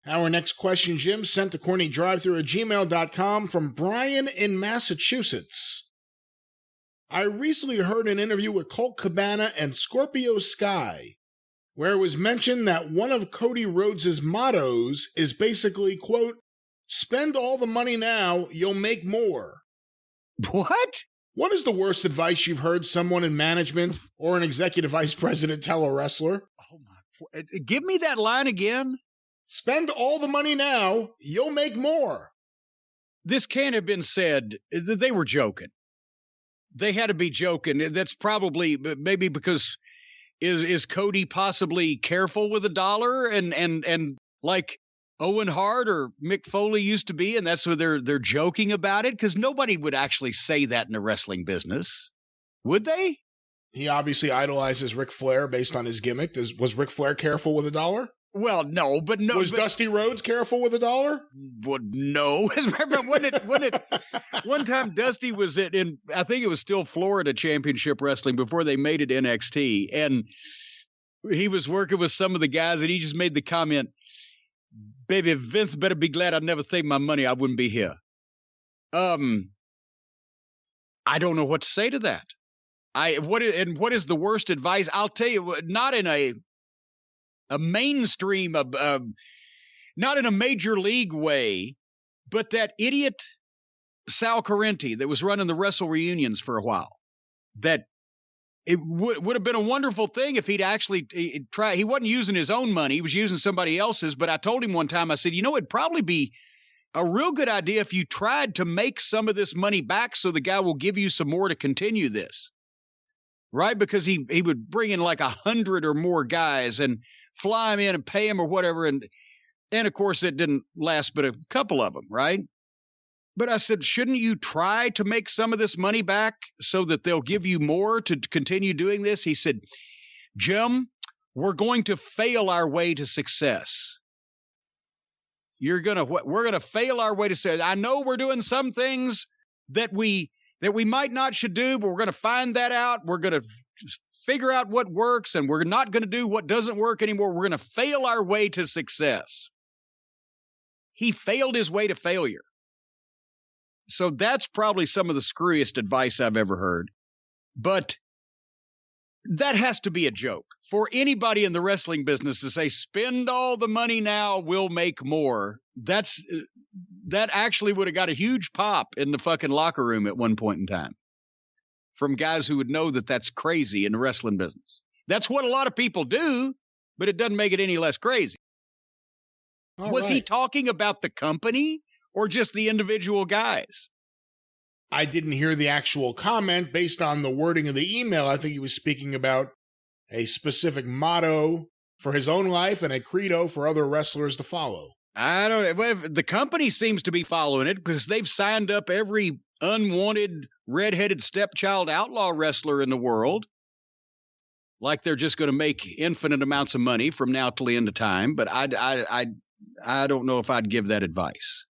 Our next question, Jim, sent to CornyDriveThru@gmail.com from Brian in Massachusetts. I recently heard an interview with Colt Cabana and Scorpio Sky, where it was mentioned that one of Cody Rhodes' mottos is basically, quote, spend all the money now, you'll make more. What? What is the worst advice you've heard someone in management or an executive vice president tell a wrestler? Oh my! Give me that line again. Spend all the money now, you'll make more. This can't have been said. They were joking. They had to be joking. That's probably maybe because is Cody possibly careful with $1 and like Owen Hart or Mick Foley used to be, and that's why they're joking about it, because nobody would actually say that in the wrestling business, would they? He obviously idolizes Ric Flair based on his gimmick. Was Ric Flair careful with $1? Well, no, but no. Was Dusty Rhodes careful with $1? Well, no. Remember one time Dusty was in, I think it was still Florida Championship Wrestling before they made it NXT, and he was working with some of the guys, and he just made the comment, baby, Vince better be glad I never saved my money. I wouldn't be here. I don't know what to say to that. What is the worst advice? I'll tell you, not in a mainstream, not in a major league way, but that idiot Sal Cornette that was running the Wrestle Reunions for a while, that it would have been a wonderful thing if he'd actually tried. He wasn't using his own money. He was using somebody else's. But I told him one time, I said, it'd probably be a real good idea if you tried to make some of this money back so the guy will give you some more to continue this. Right? Because he would bring in like 100 or more guys and fly him in and pay him or whatever. And of course, it didn't last but a couple of them, right? But I said, shouldn't you try to make some of this money back so that they'll give you more to continue doing this? He said, Jim, we're going to fail our way to success. We're going to fail our way to success. I know we're doing some things that we might not should do, but we're going to find that out. We're going to figure out what works, and we're not going to do what doesn't work anymore. We're going to fail our way to success. He failed his way to failure. So that's probably some of the screwiest advice I've ever heard. But that has to be a joke. For anybody in the wrestling business to say, spend all the money now, we'll make more. That actually would have got a huge pop in the fucking locker room at one point in time from guys who would know that that's crazy in the wrestling business. That's what a lot of people do, but it doesn't make it any less crazy. Was he talking about the company or just the individual guys? I didn't hear the actual comment. Based on the wording of the email, I think he was speaking about a specific motto for his own life and a credo for other wrestlers to follow. I don't know. The company seems to be following it because they've signed up every unwanted redheaded stepchild outlaw wrestler in the world. Like they're just going to make infinite amounts of money from now till the end of time. But I don't know if I'd give that advice.